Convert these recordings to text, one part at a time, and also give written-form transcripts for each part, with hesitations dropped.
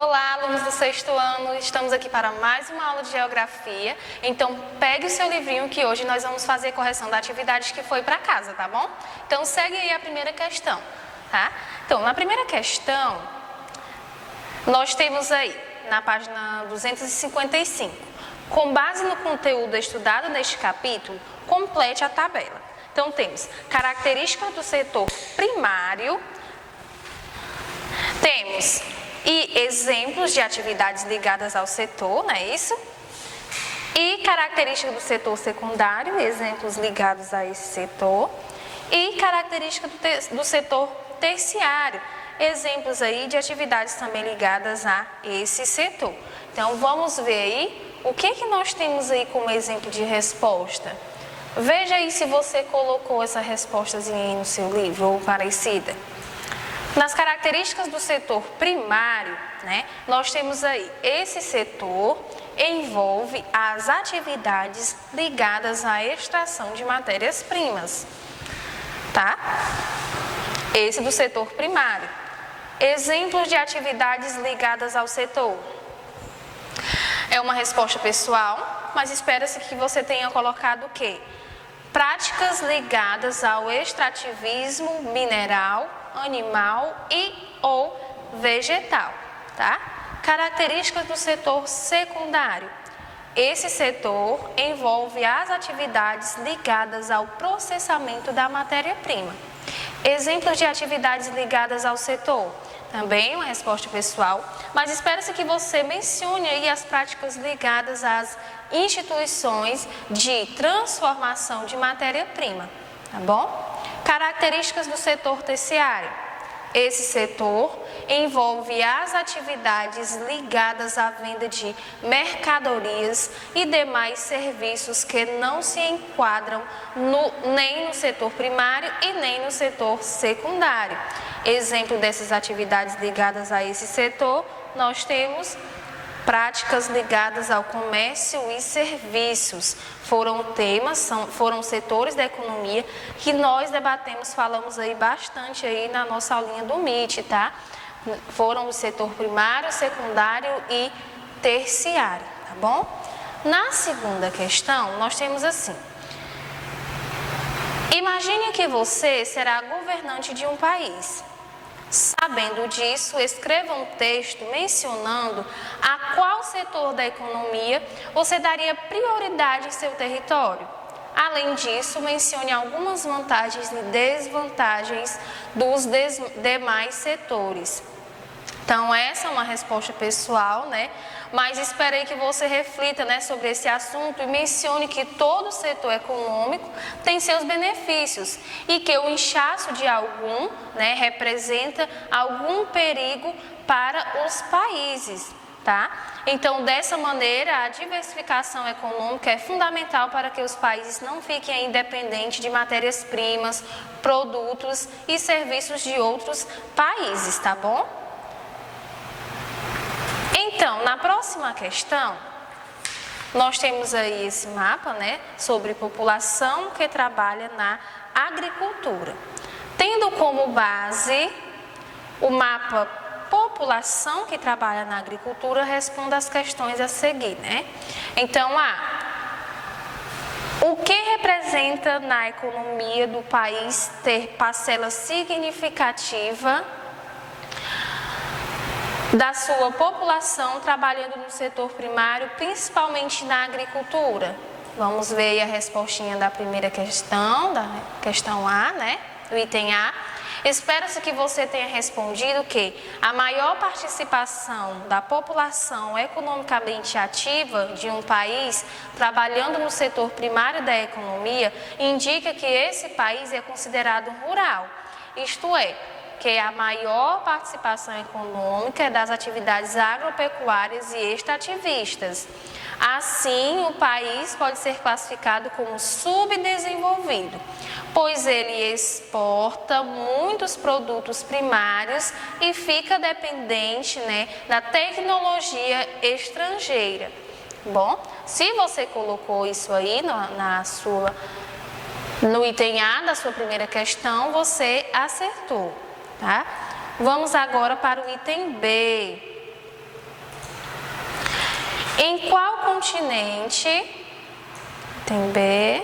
Olá, alunos do sexto ano, estamos aqui para mais uma aula de Geografia. Então, pegue o seu livrinho que hoje nós vamos fazer correção da atividade que foi para casa, tá bom? Então, segue aí a primeira questão, tá? Então, na primeira questão, nós temos aí, na página 255, com base no conteúdo estudado neste capítulo, complete a tabela. Então, temos características do setor primário, temos e exemplos de atividades ligadas ao setor, não é isso? E características do setor secundário, exemplos ligados a esse setor. E características do setor terciário, exemplos aí de atividades também ligadas a esse setor. Então, vamos ver aí o que nós temos aí como exemplo de resposta. Veja aí se você colocou essa respostazinha aí no seu livro ou parecida. Nas características do setor primário, né, nós temos aí, esse setor envolve as atividades ligadas à extração de matérias-primas, tá? Esse do setor primário. Exemplos de atividades ligadas ao setor. É uma resposta pessoal, mas espera-se que você tenha colocado o quê? Práticas ligadas ao extrativismo mineral, animal e ou vegetal, tá? Características do setor secundário. Esse setor envolve as atividades ligadas ao processamento da matéria-prima. Exemplos de atividades ligadas ao setor. Também uma resposta pessoal, mas espera-se que você mencione aí as práticas ligadas às instituições de transformação de matéria-prima, tá bom? Características do setor terciário. Esse setor envolve as atividades ligadas à venda de mercadorias e demais serviços que não se enquadram nem no setor primário e nem no setor secundário. Exemplo dessas atividades ligadas a esse setor, nós temos práticas ligadas ao comércio e serviços. Foram setores da economia que nós debatemos, falamos aí bastante aí na nossa aulinha do MIT, tá? Foram o setor primário, secundário e terciário, tá bom? Na segunda questão, nós temos assim. Imagine que você será governante de um país. Sabendo disso, escreva um texto mencionando a qual setor da economia você daria prioridade em seu território. Além disso, mencione algumas vantagens e desvantagens dos demais setores. Então, essa é uma resposta pessoal, né? Mas espero aí que você reflita, né, sobre esse assunto e mencione que todo setor econômico tem seus benefícios e que o inchaço de algum, né, representa algum perigo para os países, tá? Então, dessa maneira, a diversificação econômica é fundamental para que os países não fiquem independentes de matérias-primas, produtos e serviços de outros países, tá bom? Então, na próxima questão, nós temos aí esse mapa, né, sobre população que trabalha na agricultura. Tendo como base o mapa população que trabalha na agricultura, responda as questões a seguir, né? Então, o que representa na economia do país ter parcela significativa da sua população trabalhando no setor primário, principalmente na agricultura? Vamos ver a respostinha da primeira questão, da questão A, né? Do item A. Espera-se que você tenha respondido que a maior participação da população economicamente ativa de um país trabalhando no setor primário da economia indica que esse país é considerado rural, isto é, que a maior participação econômica é das atividades agropecuárias e extrativistas. Assim, o país pode ser classificado como subdesenvolvido, pois ele exporta muitos produtos primários e fica dependente, né, da tecnologia estrangeira. Bom, se você colocou isso aí no item A da sua primeira questão, você acertou. Tá? Vamos agora para o item B. Em qual continente, tem B,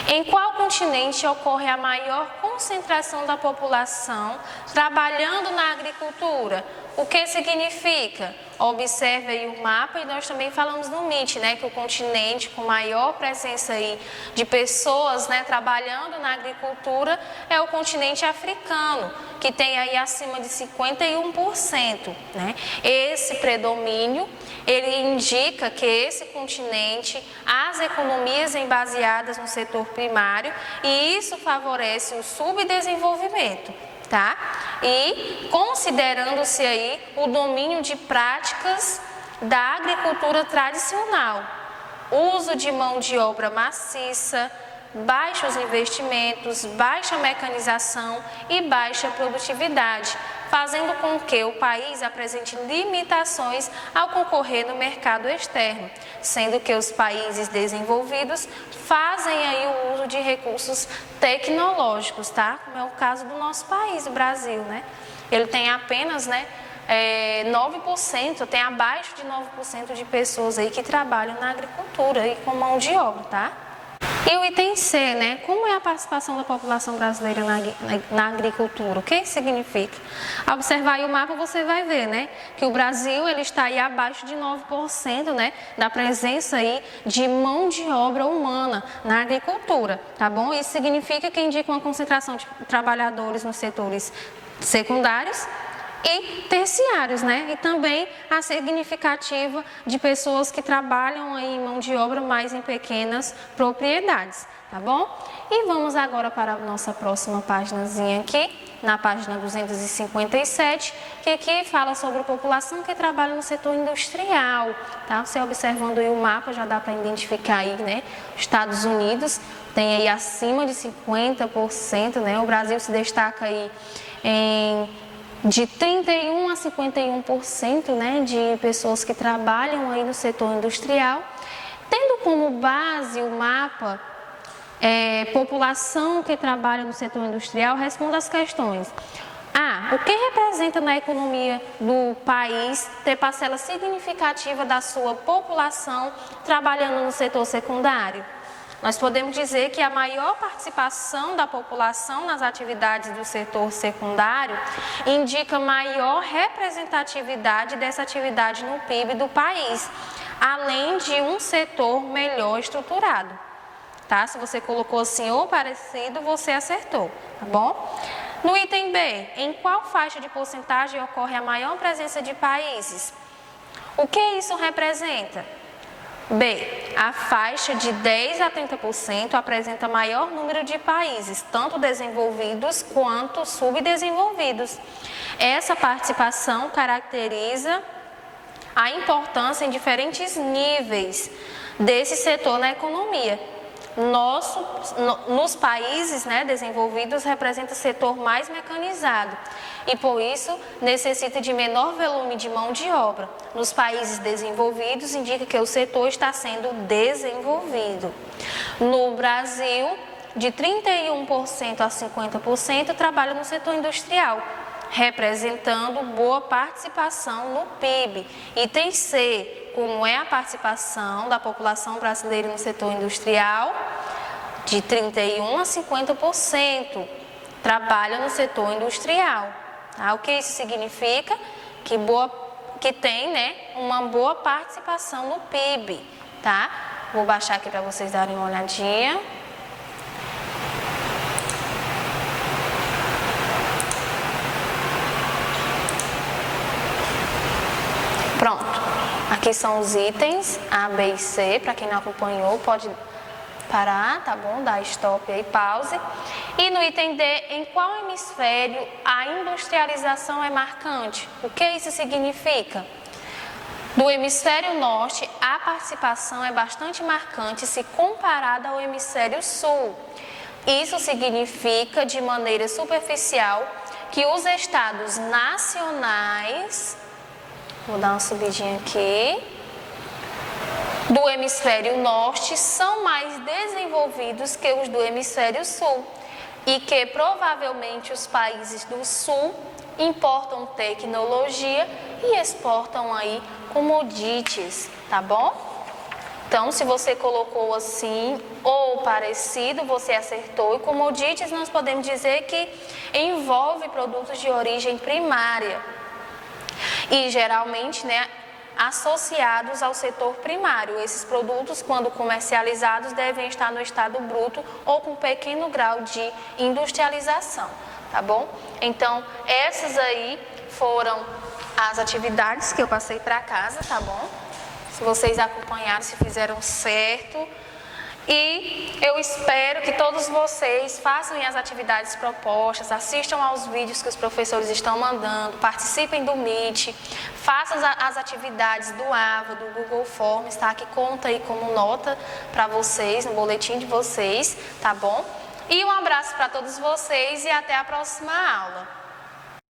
em qual continente ocorre a maior concentração da população trabalhando na agricultura? O que significa? Observe aí o mapa e nós também falamos no MIT, né, que o continente com maior presença aí de pessoas, né, trabalhando na agricultura é o continente africano, que tem aí acima de 51%, né? Esse predomínio, ele indica que esse continente, as economias baseadas no setor primário, e isso favorece o subdesenvolvimento. Tá? E considerando-se aí o domínio de práticas da agricultura tradicional, uso de mão de obra maciça, baixos investimentos, baixa mecanização e baixa produtividade, fazendo com que o país apresente limitações ao concorrer no mercado externo, sendo que os países desenvolvidos fazem aí o uso de recursos tecnológicos, tá? Como é o caso do nosso país, o Brasil, né? Ele tem apenas, 9%, tem abaixo de 9% de pessoas aí que trabalham na agricultura e com mão de obra, tá? E o item C, né? Como é a participação da população brasileira na agricultura? O que isso significa? Ao observar aí o mapa, você vai ver, né? Que o Brasil, ele está aí abaixo de 9%, né? Da presença aí de mão de obra humana na agricultura, tá bom? Isso significa que indica uma concentração de trabalhadores nos setores secundários e terciários, né? E também a significativa de pessoas que trabalham aí em mão de obra mais em pequenas propriedades, tá bom? E vamos agora para a nossa próxima paginazinha aqui, na página 257, que aqui fala sobre a população que trabalha no setor industrial, tá? Você observando aí o mapa já dá para identificar aí, né? Estados Unidos tem aí acima de 50%, né? O Brasil se destaca aí de 31% a 51%, né, de pessoas que trabalham aí no setor industrial, tendo como base o mapa população que trabalha no setor industrial, responda as questões. O que representa na economia do país ter parcela significativa da sua população trabalhando no setor secundário? Nós podemos dizer que a maior participação da população nas atividades do setor secundário indica maior representatividade dessa atividade no PIB do país, além de um setor melhor estruturado. Tá? Se você colocou assim ou parecido, você acertou, tá bom? No item B, em qual faixa de porcentagem ocorre a maior presença de países? O que isso representa? B, a faixa de 10% a 30% apresenta maior número de países, tanto desenvolvidos quanto subdesenvolvidos. Essa participação caracteriza a importância em diferentes níveis desse setor na economia. Nos países, né, desenvolvidos, representa o setor mais mecanizado e, por isso, necessita de menor volume de mão de obra. Nos países desenvolvidos, indica que o setor está sendo desenvolvido. No Brasil, de 31% a 50% trabalha no setor industrial, representando boa participação no PIB. Item C, como é a participação da população brasileira no setor industrial, de 31% a 50% trabalha no setor industrial. Tá? O que isso significa? Que tem, né, uma boa participação no PIB. Tá? Vou baixar aqui para vocês darem uma olhadinha. Pronto, aqui são os itens A, B e C. Para quem não acompanhou, pode parar, tá bom? Dar stop aí, pause. E no item D, em qual hemisfério a industrialização é marcante? O que isso significa? Do hemisfério norte, a participação é bastante marcante se comparada ao hemisfério sul. Isso significa, de maneira superficial, que os estados nacionais, vou dar uma subidinha aqui, do hemisfério norte são mais desenvolvidos que os do hemisfério sul e que provavelmente os países do sul importam tecnologia e exportam aí commodities, tá bom? Então, se você colocou assim ou parecido, você acertou. E commodities nós podemos dizer que envolve produtos de origem primária e geralmente, né, associados ao setor primário. Esses produtos, quando comercializados, devem estar no estado bruto ou com pequeno grau de industrialização, tá bom? Então, essas aí foram as atividades que eu passei para casa, tá bom? Se vocês acompanharam, se fizeram certo. E eu espero que todos vocês façam as atividades propostas, assistam aos vídeos que os professores estão mandando, participem do Meet, façam as atividades do AVA, do Google Forms, tá? Que conta aí como nota para vocês, no boletim de vocês, tá bom? E um abraço para todos vocês e até a próxima aula.